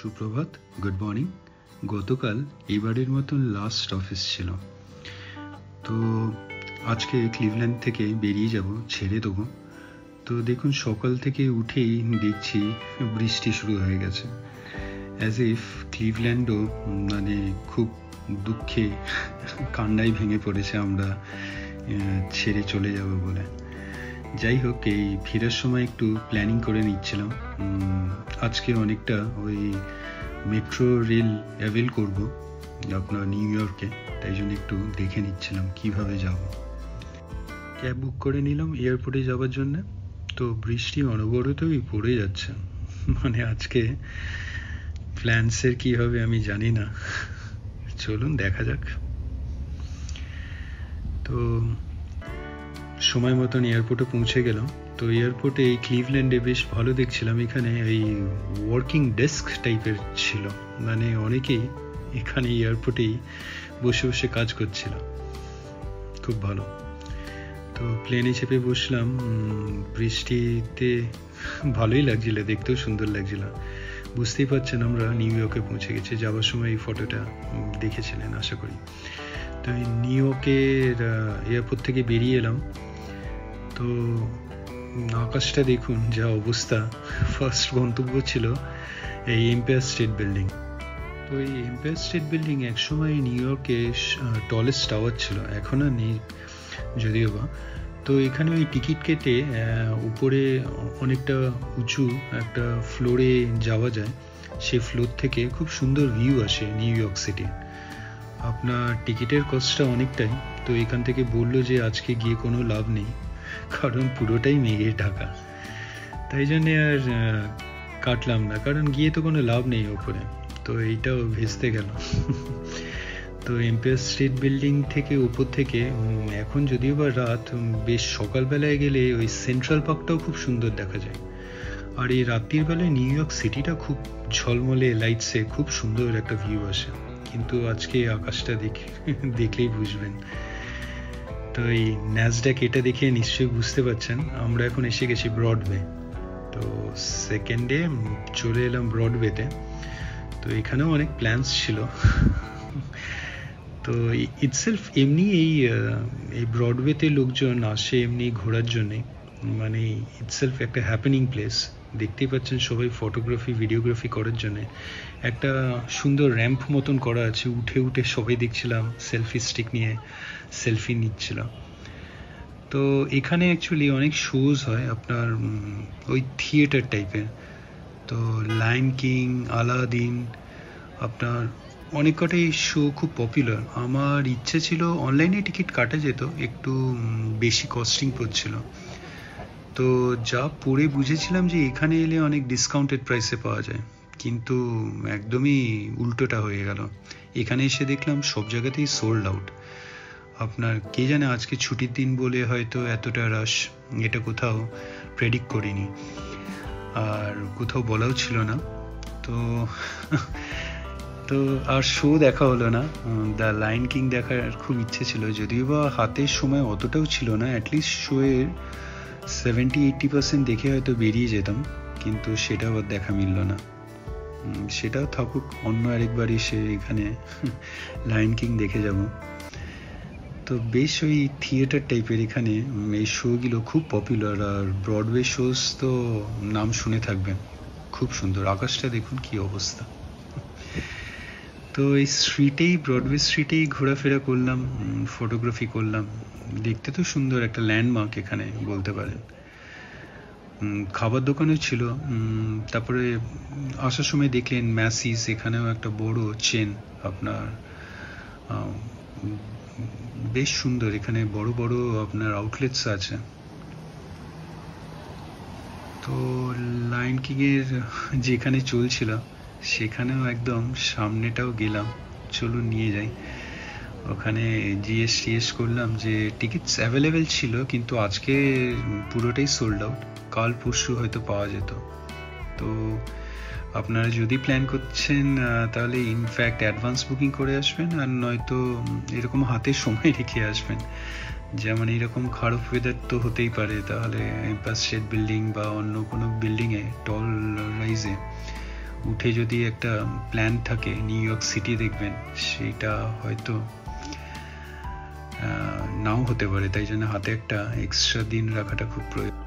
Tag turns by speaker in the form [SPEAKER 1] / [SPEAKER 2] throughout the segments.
[SPEAKER 1] সুপ্রভাত, good morning. গতকাল এবারের মতন লাস্ট অফিস ছিল, তো আজকে ক্লিভল্যান্ড থেকে বেরিয়ে যাব, ছেড়ে দেবো। তো দেখুন, সকাল থেকে উঠেই দেখছি বৃষ্টি শুরু হয়ে গেছে, অ্যাজ ইফ ক্লিভল্যান্ডও মানে খুব দুঃখে কান্নায় ভেঙে পড়েছে আমরা ছেড়ে চলে যাব বলে। যাই হোক, এই ফেরার সময় একটু প্ল্যানিং করে নিচ্ছিলাম। আজকে অনেকটা ওই মেট্রো রেল অ্যাভেল করব আপনার নিউ ইয়র্কে, তাই জন্য একটু দেখে নিচ্ছিলাম কিভাবে যাব। ক্যাব বুক করে নিলাম এয়ারপোর্টে যাওয়ার জন্য। তো বৃষ্টি অনবরতই পড়ে যাচ্ছে, মানে আজকে প্ল্যান্সের কী হবে আমি জানি না, চলুন দেখা যাক। তো সময় মতন এয়ারপোর্টে পৌঁছে গেলাম। তো এয়ারপোর্টে এই ক্লিভল্যান্ডে বেশ ভালো দেখছিলাম, এখানে এই ওয়ার্কিং ডেস্ক টাইপের ছিল, মানে অনেকেই এখানে এয়ারপোর্টেই বসে বসে কাজ করছিল, খুব ভালো। তো প্লেনে চেপে বসলাম, বৃষ্টিতে ভালোই লাগছিল, দেখতেও সুন্দর লাগছিল। বুঝতেই পারছেন আমরা নিউ ইয়র্কে পৌঁছে গেছি। যাওয়ার সময় এই ফটোটা দেখেছিলেন আশা করি। তো এই নিউ ইয়র্কের এয়ারপোর্ট থেকে বেরিয়ে এলাম। তো আকাশটা দেখুন যা অবস্থা। ফার্স্ট গন্তব্য ছিল এই এম্পায়ার স্টেট বিল্ডিং। তো এই এম্পায়ার স্টেট বিল্ডিং একসময় নিউ ইয়র্কে টলেস্ট টাওয়ার ছিল, এখন আর নেই যদিও বা। তো এখানে ওই টিকিট কেটে উপরে অনেকটা উঁচু একটা ফ্লোরে যাওয়া যায়। সেই ফ্লোর থেকে খুব সুন্দর ভিউ আসে নিউ ইয়র্ক সিটি। আপনার টিকিটের কস্টটা অনেকটাই। তো এখান থেকে বললো যে আজকে গিয়ে কোনো লাভ নেই, কারণ পুরোটাই মেঘে ঢাকা। তাই জন্যে আর কাটলাম না, কারণ গিয়ে তো কোনো লাভ নেই ওপরে। তো এইটাও ভেস্তে গেল। তো এম্পায়ার স্টেট বিল্ডিং থেকে উপর থেকে এখন যদিও বা রাত, বেশ সকালবেলায় গেলে ওই সেন্ট্রাল পার্কটাও খুব সুন্দর দেখা যায়। আর এই রাত্রির বেলায় নিউ ইয়র্ক সিটিটা খুব ঝলমলে লাইটসে খুব সুন্দর একটা ভিউ আসে। কিন্তু আজকে আকাশটা দেখলেই বুঝবেন। তো এই ন্যাসড্যাক এটা দেখে নিশ্চয়ই বুঝতে পারছেন আমরা এখন এসে গেছি ব্রডওয়ে। তো সেকেন্ডে চলে এলাম ব্রডওয়েতে। তো এখানেও অনেক প্ল্যানস ছিল। তো ইটসেলফ এমনি এই ব্রডওয়েতে লোকজন আসে এমনি ঘোরার জন্যে, মানে ইটসেলফ একটা হ্যাপেনিং প্লেস। দেখতেই পাচ্ছেন সবাই ফটোগ্রাফি ভিডিওগ্রাফি করার জন্যে একটা সুন্দর র্যাম্প মতন করা আছে, উঠে উঠে সবাই দেখছিলাম সেলফি স্টিক নিয়ে সেলফি নিচ্ছিল। তো এখানে অ্যাকচুয়ালি অনেক শোজ হয় আপনার ওই থিয়েটার টাইপের। তো লায়ন কিং, আলাদিন, আপনার অনেক কটাই শো খুব পপুলার। আমার ইচ্ছে ছিল অনলাইনে টিকিট কাটা যেত, একটু বেশি কস্টিং পড়ছিল। তো যা পড়ে বুঝেছিলাম যে এখানে এলে অনেক ডিসকাউন্টেড প্রাইসে পাওয়া যায়, কিন্তু একদমই উল্টোটা হয়ে গেল। এখানে এসে দেখলাম সব জায়গাতেই সোল্ড আউট। আপনার কে জানে আজকে ছুটির দিন বলে হয়তো এতটা রাশ, এটা কোথাও প্রেডিক্ট করিনি, আর কোথাও বলাও ছিল না। তো তো আর শো দেখা হলো না। দ্য লায়ন কিং দেখার খুব ইচ্ছে ছিল, যদিও বা হাতের সময় অতটাও ছিল না। অ্যাটলিস্ট শোয়ের 70-80% দেখে হয়তো বেরিয়ে যেতাম, কিন্তু সেটাও আর দেখা মিলল না। সেটাও থাকুক, অন্য আরেকবার এসে এখানে লায়ন কিং দেখে যাব। তো বেশ ওই থিয়েটার টাইপের এখানে এই শোগুলো খুব পপুলার। আর ব্রডওয়ে শোজ তো নাম শুনে থাকবেন, খুব সুন্দর। আকাশটা দেখুন কি অবস্থা। তো এই স্ট্রিটেই, ব্রডওয়ে স্ট্রিটেই ঘোরাফেরা করলাম, ফটোগ্রাফি করলাম। দেখতে তো সুন্দর, একটা ল্যান্ডমার্ক এখানে বলতে পারেন। খাবার দোকানও ছিল। তারপরে আসার সময় দেখলেন ম্যাসিস, এখানেও একটা বড় চেন আপনার, বেশ সুন্দর। এখানে বড় বড় আপনার আউটলেটস আছে। তো লায়ন কিং এর যেখানে চলছিল সেখানেও একদম সামনেটাও গেলাম, চলুন নিয়ে যাই। ওখানে জিএস করলাম যে টিকিটস অ্যাভেলেবেল ছিল, কিন্তু আজকে পুরোটাই সোল্ড আউট, কাল পরশু হয়তো পাওয়া যেত। তো আপনারা যদি প্ল্যান করছেন তাহলে ইনফ্যাক্ট অ্যাডভান্স বুকিং করে আসবেন, আর নয়তো এরকম হাতে সময় রেখে আসবেন। যেমন এরকম খারাপ ওয়েদার তো হতেই পারে, তাহলে এম্পায়ার স্টেট বিল্ডিং বা অন্য কোনো বিল্ডিংয়ে টল রাইজে উঠে যদি একটা প্ল্যান থাকে নিউ ইয়র্ক সিটি দেখবেন, সেটা হয়তো নাও হতে পারে, তাই জন্য হাতে একটা এক্সট্রা দিন রাখাটা খুব প্রয়োজন।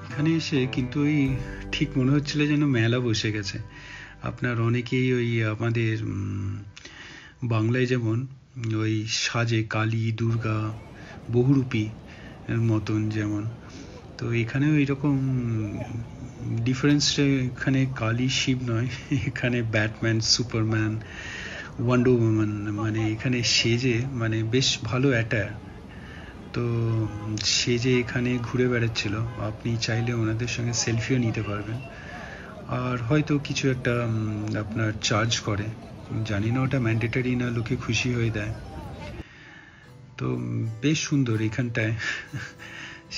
[SPEAKER 1] এখানে এসে কিন্তু ওই ঠিক মনে হচ্ছিল যেন মেলা বসে গেছে। আপনার অনেকেই ওই আমাদের বাংলায় যেমন ওই সাজে কালী দুর্গা বহুরূপী এর মতন যেমন, তো এখানেও এরকম ডিফারেন্সটা, এখানে কালী শিব নয়, এখানে ব্যাটম্যান, সুপারম্যান, ওয়ান্ডার ওম্যান, মানে এখানে সেজে মানে বেশ ভালো অ্যাটায়ার। তো সেজে এখানে ঘুরে বেড়াচ্ছিল, আপনি চাইলে ওনাদের সঙ্গে সেলফিও নিতে পারবেন। আর হয়তো কিছু একটা আপনার চার্জ করে, জানি না ওটা ম্যান্ডেটারি না, লোকে খুশি হয়ে দেয়। তো বেশ সুন্দর এখানটায়,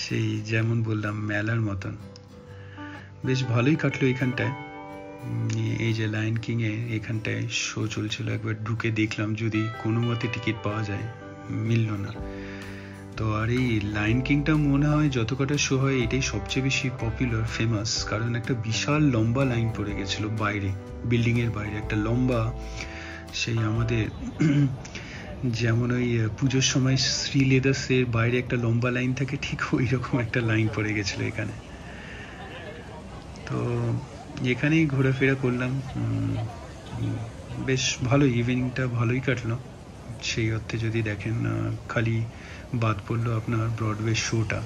[SPEAKER 1] সেই যেমন বললাম মেলার মতন, বেশ ভালোই কাটলো এখানটায়। এই যে লায়ন কিং এ এখানটায় শো চলছিল, একবার ঢুকে দেখলাম যদি কোনো মতে টিকিট পাওয়া যায়, মিলল না। তো আর এই লায়ন কিংটা মনে হয় যত কটা শো হয় এটাই সবচেয়ে বেশি পপুলার, ফেমাস, কারণ একটা বিশাল লম্বা লাইন পড়ে গেছিল বাইরে, বিল্ডিং এর বাইরে একটা লম্বা, সেই আমাদের যেমন ওই পুজোর সময় শ্রীলেদার্স এর বাইরে একটা লম্বা লাইন থাকে, ঠিক ওই রকম একটা লাইন পড়ে গেছিল এখানে। তো এখানেই ঘোরাফেরা করলাম, বেশ ভালো, ইভিনিংটা ভালোই কাটলো সেই অর্থে যদি দেখেন। খালি বাদ পড়লো আপনার ব্রডওয়ে শোটা।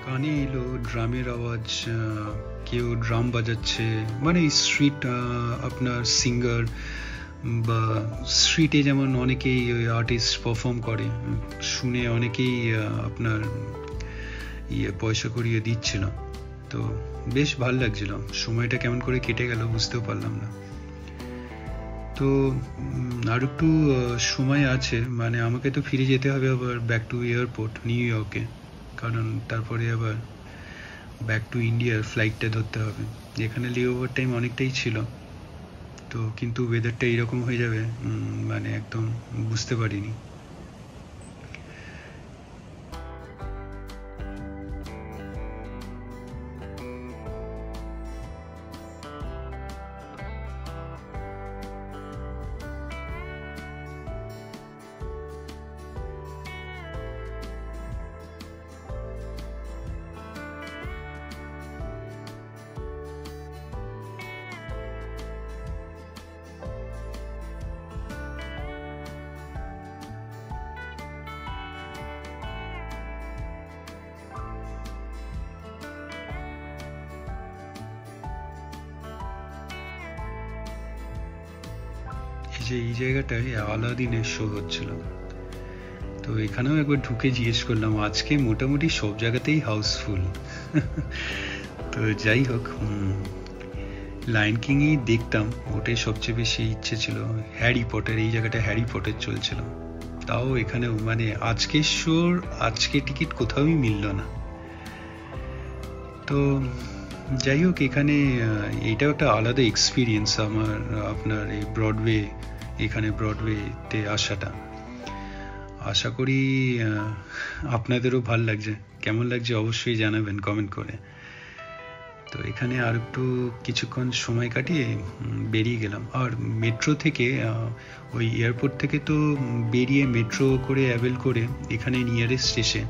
[SPEAKER 1] কানে এলো ড্রামের আওয়াজ, কেউ ড্রাম বাজাচ্ছে, মানে স্ট্রিট আপনার সিঙ্গার বা স্ট্রিটে যেমন অনেকেই ওই আর্টিস্ট পারফর্ম করে, শুনে অনেকেই আপনার পয়সা করিয়ে দিচ্ছিল। তো বেশ ভালো লাগছিল, সময়টা কেমন করে কেটে গেল বুঝতেও পারলাম না। তো আর একটু সময় আছে, মানে আমাকে তো ফিরে যেতে হবে আবার ব্যাক টু এয়ারপোর্ট নিউ ইয়র্কে, কারণ তারপরে আবার ব্যাক টু ইন্ডিয়ার ফ্লাইটটা ধরতে হবে। এখানে লেওভার টাইম অনেকটাই ছিল, তো কিন্তু ওয়েদারটা এইরকম হয়ে যাবে মানে একদম বুঝতে পারিনি। যে এই জায়গাটায় আলাদিনের শো হচ্ছিল, তো এখানেও একবার ঢুকে জিজ্ঞেস করলাম, আজকে মোটামুটি সব জায়গাতেই হাউসফুল। তো যাই হোক, লায়ন কিংই দেখতাম, ওটাই সবচেয়ে বেশি ইচ্ছে ছিল। হ্যারি পটার, এই জায়গাটা হ্যারি পটার চলছিল, তাও এখানেও মানে আজকের শোর আজকে টিকিট কোথাওই মিলল না। তো যাই হোক, এখানে এইটাও একটা আলাদা এক্সপিরিয়েন্স আমার, আপনার এই ব্রডওয়ে, এখানে ব্রডওয়েতে আসাটা। আশা করি আপনাদেরও ভাল লাগছে, কেমন লাগছে অবশ্যই জানাবেন কমেন্ট করে। তো এখানে আর একটু কিছুক্ষণ সময় কাটিয়ে বেরিয়ে গেলাম। আর মেট্রো থেকে ওই এয়ারপোর্ট থেকে তো বেরিয়ে মেট্রো করে অ্যাভেল করে এখানে নিয়ারেস্ট এসে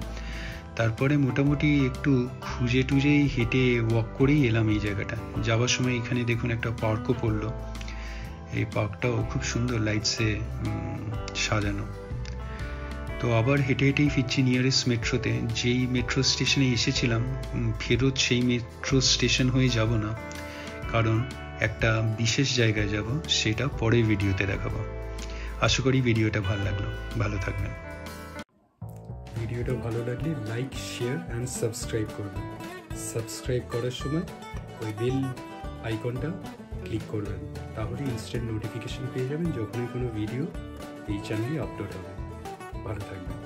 [SPEAKER 1] তারপরে মোটামুটি একটু খুঁজে টুজেই হেঁটে ওয়াক করেই এলাম এই জায়গাটা। যাওয়ার সময় এখানে দেখুন একটা পার্কও পড়লো। এই পার্কটাও খুব সুন্দর লাইটসে সাজানো। তো আবার হেঁটে হেঁটেই ফিরছি নিয়ারেস্ট মেট্রোতে। যেই মেট্রো স্টেশনে এসেছিলাম ফেরত সেই মেট্রো স্টেশন হয়ে যাব না, কারণ একটা বিশেষ জায়গায় যাব, সেটা পরে ভিডিওতে দেখাবো। আশা করি ভিডিওটা ভালো থাকবেন। ভিডিওটা ভালো লাগলে লাইক, শেয়ার অ্যান্ড সাবস্ক্রাইব করবেন। সাবস্ক্রাইব করার সময় ওই বেল আইকনটা ক্লিক করবেন, তাহলে ইনস্ট্যান্ট নোটিফিকেশন পেয়ে যাবেন যখনই কোনো ভিডিও এই চ্যানেলে আপলোড হবে। ভালো থাকবেন।